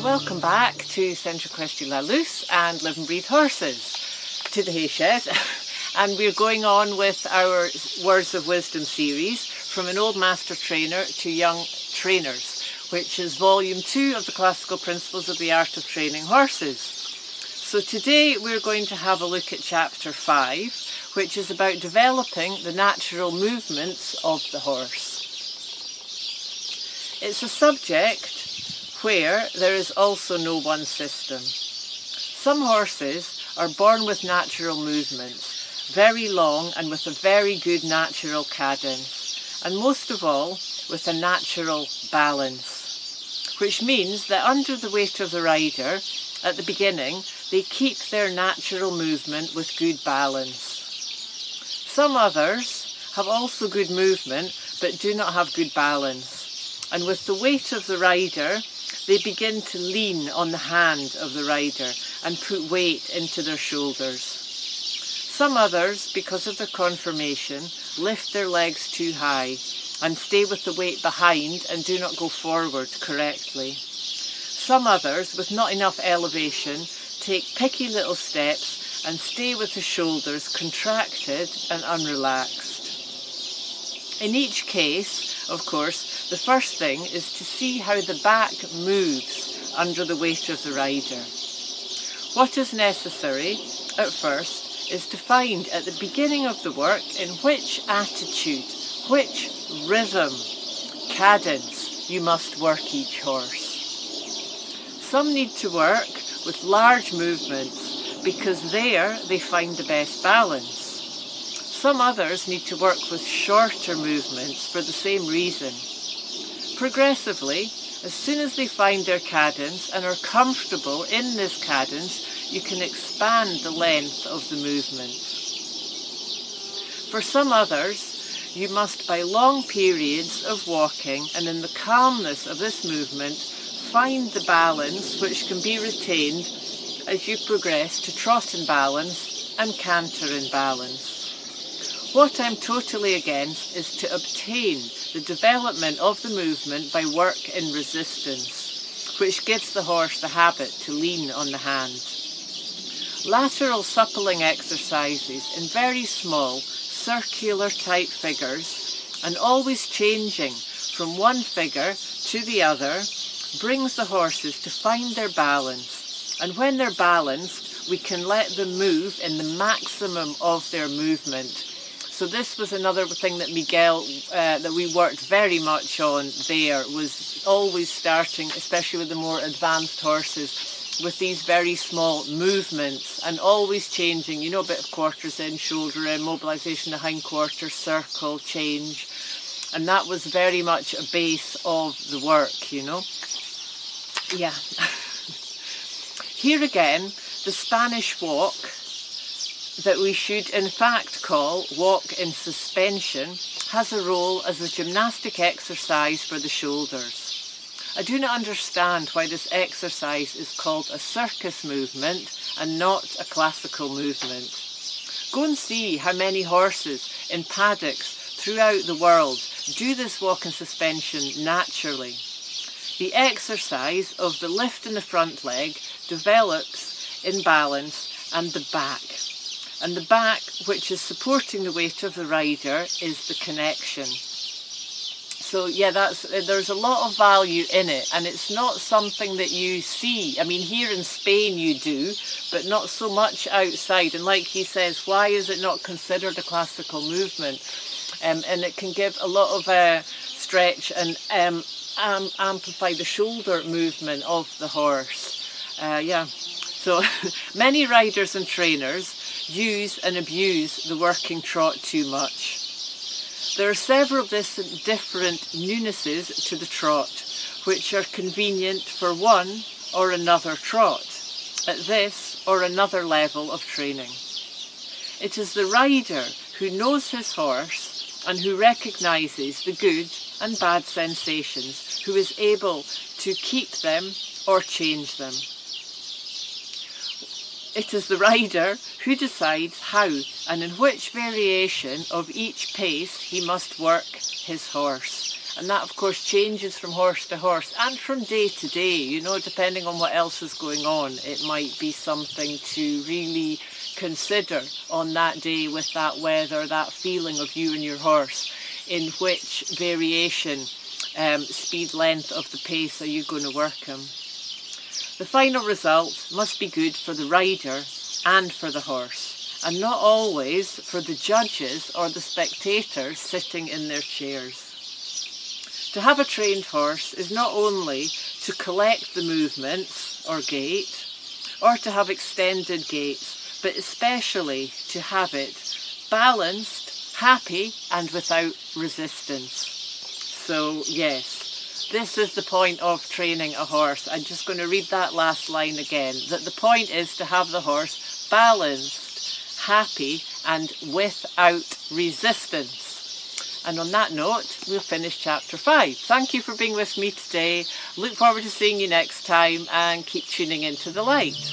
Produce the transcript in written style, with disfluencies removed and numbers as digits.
welcome back to Centre Equestrian La Luce and Live and Breathe Horses, to the hay shed. And we're going on with our Words of Wisdom series, from an old master trainer to young trainers, which is volume 2 of the Classical Principles of the Art of Training Horses. So today we're going to have a look at chapter 5, which is about developing the natural movements of the horse. It's a subject where there is also no one system. Some horses are born with natural movements, very long and with a very good natural cadence, and most of all with a natural balance, which means that under the weight of the rider at the beginning they keep their natural movement with good balance. Some others have also good movement but do not have good balance, and with the weight of the rider they begin to lean on the hand of the rider and put weight into their shoulders. Some others, because of their conformation, lift their legs too high and stay with the weight behind and do not go forward correctly. Some others, with not enough elevation, take picky little steps and stay with the shoulders contracted and unrelaxed. In each case, of course, the first thing is to see how the back moves under the weight of the rider. What is necessary at first is to find at the beginning of the work in which attitude, which rhythm, cadence you must work each horse. Some need to work with large movements because there they find the best balance. Some others need to work with shorter movements for the same reason. Progressively, as soon as they find their cadence and are comfortable in this cadence, you can expand the length of the movement. For some others, you must, by long periods of walking and in the calmness of this movement, find the balance which can be retained as you progress to trot in balance and canter in balance. What I'm totally against is to obtain the development of the movement by work in resistance, which gives the horse the habit to lean on the hand. Lateral suppling exercises in very small, circular type figures, and always changing from one figure to the other, brings the horses to find their balance. And when they're balanced, we can let them move in the maximum of their movement. So this was another thing that Miguel, that we worked very much on there, was always starting, especially with the more advanced horses, with these very small movements and always changing, you know, a bit of quarters in, shoulder in, mobilisation of hindquarters, circle, change. And that was very much a base of the work, you know. Yeah. Here again, the Spanish walk, that we should in fact call walk in suspension, has a role as a gymnastic exercise for the shoulders. I do not understand why this exercise is called a circus movement and not a classical movement. Go and see how many horses in paddocks throughout the world do this walk in suspension naturally. The exercise of the lift in the front leg develops in balance and the back. And the back, which is supporting the weight of the rider, is the connection. So yeah, there's a lot of value in it, and it's not something that you see. I mean, here in Spain you do, but not so much outside. And like he says, why is it not considered a classical movement? And it can give a lot of stretch and amplify the shoulder movement of the horse. Yeah, so many riders and trainers use and abuse the working trot too much. There are several different newnesses to the trot, which are convenient for one or another trot, at this or another level of training. It is the rider who knows his horse and who recognises the good and bad sensations, who is able to keep them or change them. It is the rider who decides how and in which variation of each pace he must work his horse, And that, of course, changes from horse to horse and from day to day, you know, depending on what else is going on. It might be something to really consider on that day with that weather, that feeling of you and your horse. In which variation, speed, length of the pace are you going to work him? The final result must be good for the rider and for the horse, and not always for the judges or the spectators sitting in their chairs. To have a trained horse is not only to collect the movements or gait, or to have extended gaits, but especially to have it balanced, happy and without resistance. So yes, this is the point of training a horse. I'm just going to read that last line again, that the point is to have the horse balanced, happy and without resistance. And on that note, we'll finish chapter 5. Thank you for being with me today. Look forward to seeing you next time, and keep tuning into the light.